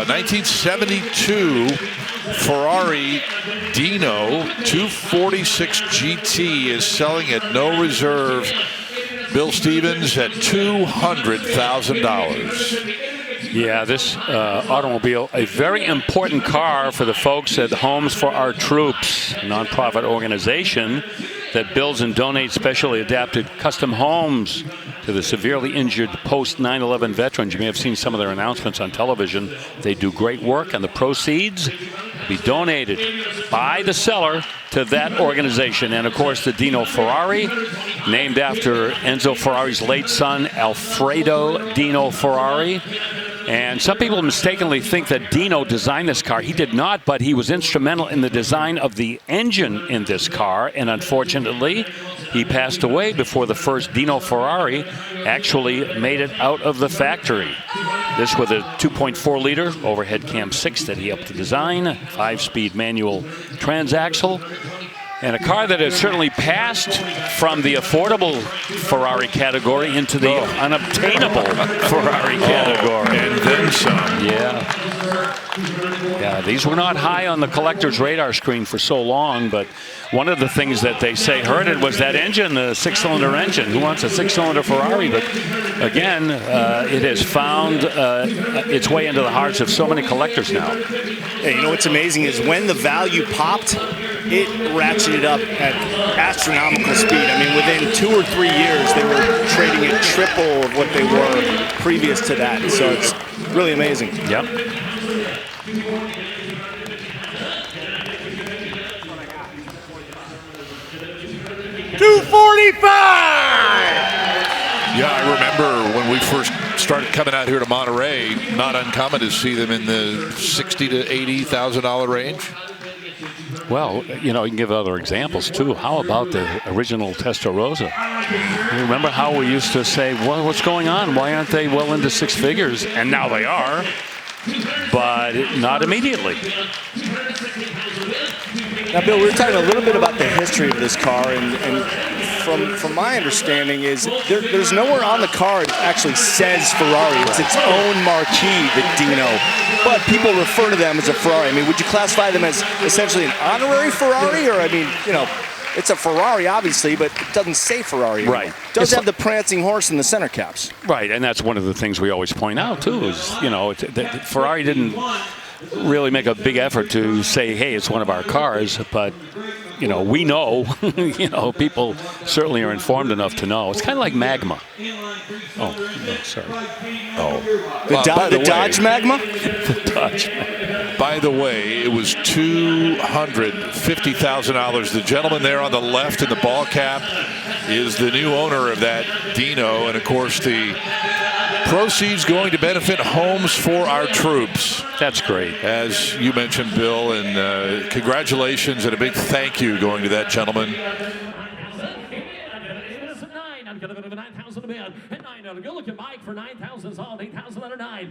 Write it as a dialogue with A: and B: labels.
A: 1972 Ferrari Dino 246 GT is selling at no reserve. Bill Stevens at $200,000.
B: Yeah, this automobile, a very important car for the folks at Homes for Our Troops, a nonprofit organization that builds and donates specially adapted custom homes to the severely injured post-9/11 veterans. You may have seen some of their announcements on television. They do great work, and the proceeds will be donated by the seller to that organization. And of course, the Dino Ferrari, named after Enzo Ferrari's late son, Alfredo Dino Ferrari. And some people mistakenly think that Dino designed this car. He did not, but he was instrumental in the design of the engine in this car. And unfortunately, he passed away before the first Dino Ferrari actually made it out of the factory. This with a 2.4-liter overhead cam 6 that he helped to design, 5-speed manual transaxle. And a car that has certainly passed from the affordable Ferrari category into the unobtainable Ferrari category.
A: And then some.
B: Yeah, these were not high on the collector's radar screen for so long, but one of the things that they say hurt it was that engine, the 6-cylinder engine. Who wants a 6-cylinder Ferrari? But again, it has found its way into the hearts of so many collectors now.
C: Yeah, you know what's amazing is when the value popped, it ratcheted up at astronomical speed. I mean, within 2 or 3 years, they were trading at triple of what they were previous to that. So it's really amazing.
B: Yep.
C: $245!
A: Yeah, I remember when we first started coming out here to Monterey, not uncommon to see them in the $60,000 to $80,000 range.
B: Well, you know, you can give other examples, too. How about the original Testarossa? You remember how we used to say, well, what's going on? Why aren't they well into 6 figures? And now they are, but not immediately.
C: Now, Bill, we were talking a little bit about the history of this car, and from my understanding is there's nowhere on the car it actually says Ferrari. It's its own marquee, the Dino. But people refer to them as a Ferrari. I mean, would you classify them as essentially an honorary Ferrari? Or, I mean, you know, it's a Ferrari, obviously, but it doesn't say Ferrari anymore.
B: Right.
C: It does have the prancing horse in the center caps.
B: Right, and that's one of the things we always point out, too, is, you know, Ferrari didn't really make a big effort to say, hey, it's one of our cars, but you know, we know, you know, people certainly are informed enough to know. It's kind of like Magma. Oh, no, sorry.
A: Oh.
C: The Dodge Magma?
B: The Dodge Magma.
A: By the way, it was $250,000. The gentleman there on the left in the ball cap is the new owner of that Dino. And, of course, the proceeds going to benefit Homes for Our Troops.
B: That's great.
A: As you mentioned, Bill, and congratulations and a big thank you going to that gentleman.
D: 9,000 to bid, and 9 go look at Mike for 9,000 solid, 8,000 under 9.